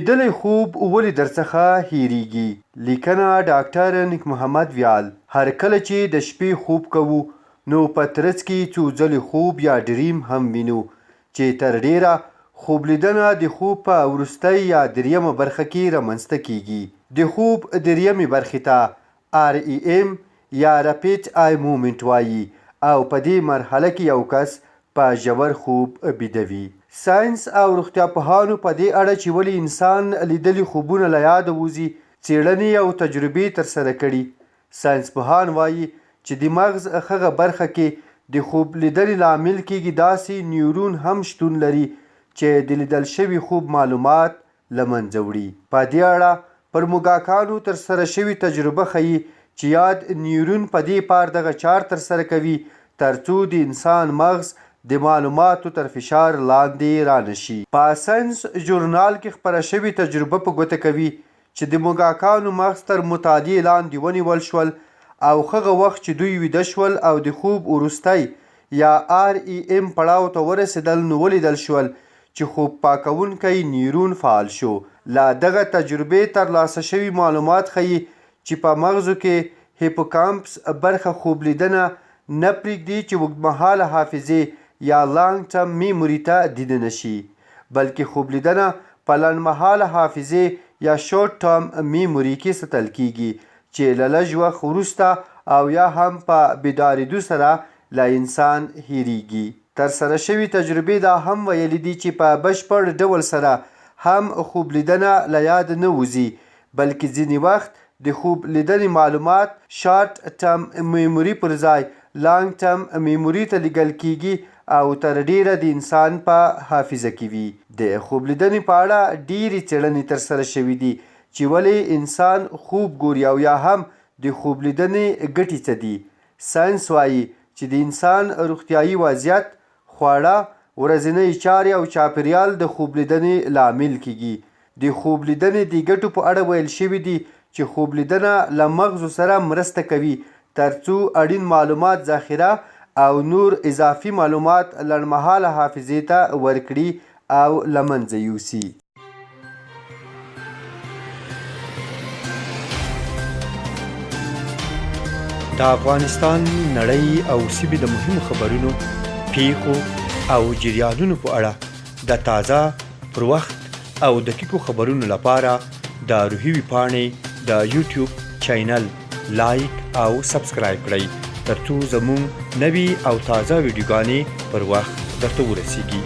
لیدلی خوب ولې درڅخه هیریږي؟ لیکنه ډاکټر نیک محمد ویال. هر کله چې د شپې خوب کوو نو په ترڅ کې څو ځلې خوب یا ډریم هم وینو چې تر ډیره خوب لیدنه د خوب په وروستۍ یا دریمه برخه کې رامنځته کیږي. د خوب دریمې برخې ته REM یا رپیټ آی مومنټ وایي او په دې مرحله کې یو کس په ژور خوب بیده وي. ساینس او روغتیا پوهانو په دې اړه چې ولې انسان لیدلي خوبونه له یاده وځي څېړنې او تجربې ترسره کړي. ساینس پوهان وایي چې د مغز هغه برخه کې د خوب لیدنې لامل کېږي داسې نیورون هم شتون لري چې د لیدل شوي خوب معلومات له منځه وړي. په دې اړه پر موږکانو ترسره شوې تجربه ښیي چې یاد نیورون په دې پار دغه چار ترسره کوي ترڅو د انسان مغز د معلوماتو تر فشار لاندې رانشي. په ساینس ژورنال کې خپره شوې تجربه په ګوته کوي چې د موږکانو مغز تر مطالعې لاندې ونیول شول او هغه وخت چې دوی ویده شول او د خوب وروستی یا REM پړاو ته ورسېدل نو ولیدل شول چې خوب پاکونکی نیورون فعال شو. له دغه تجربې ترلاسه شوي معلومات ښیي چې په مغزو کې هیپوکامپس برخه خوب لیدنه نه پرېږدي چې اوږدمهاله حافظې یا لانګ ټرم میموري ته دننه شي، بلکې خوب لیدنه په لنډمهاله حافظې یا شورت ټرم میموري کې ساتل کیږي چې له لږ وخت وروسته او یا هم په بیدارېدو سره له انسان هیریږي. ترسره شوي تجربې دا هم ویلي دي چې په بشپړ ډول سره هم خوب لیدنه له یاده نه وځي، بلکې ځینې وخت د خوب لیدنې معلومات شارټ ټرم میموري پر ځای لانګ ټرم میموري ته لیږل کیږي او تر ډیره د انسان په حافظه کې وي. د خوب لیدنې په اړه ډیرې څېړنې ترسره شوي دي چې ولې انسان خوب ګوري او یا هم د خوب لیدنې ګټې څه دي. ساینس وایي چې د انسان روغتیایي وضعیت، خواړه، ورځنۍ چارې او چاپیریال د خوب لیدنې لامل کیږي. د خوب لیدنې د ګټو په اړه ویل شوي دي چې خوب لیدنه له مغزو سره مرسته کوي ترڅو اړین معلومات ذخیره او نور اضافي معلومات لنډمهاله حافظې ته ورکړي او له منځه یوسي. د افغانستان، نړۍ او سیمې د مهمو خبرونو، پیښو او جریانونو په اړه د تازه، پر وخت او دقیقو خبرونو لپاره د روحي ویبپاڼې د یوټیوب چینل لایک او سبسکرایب کړئ ترڅو زموږ نوي او تازه ویډیوګانې پر وخت درته ورسیږي.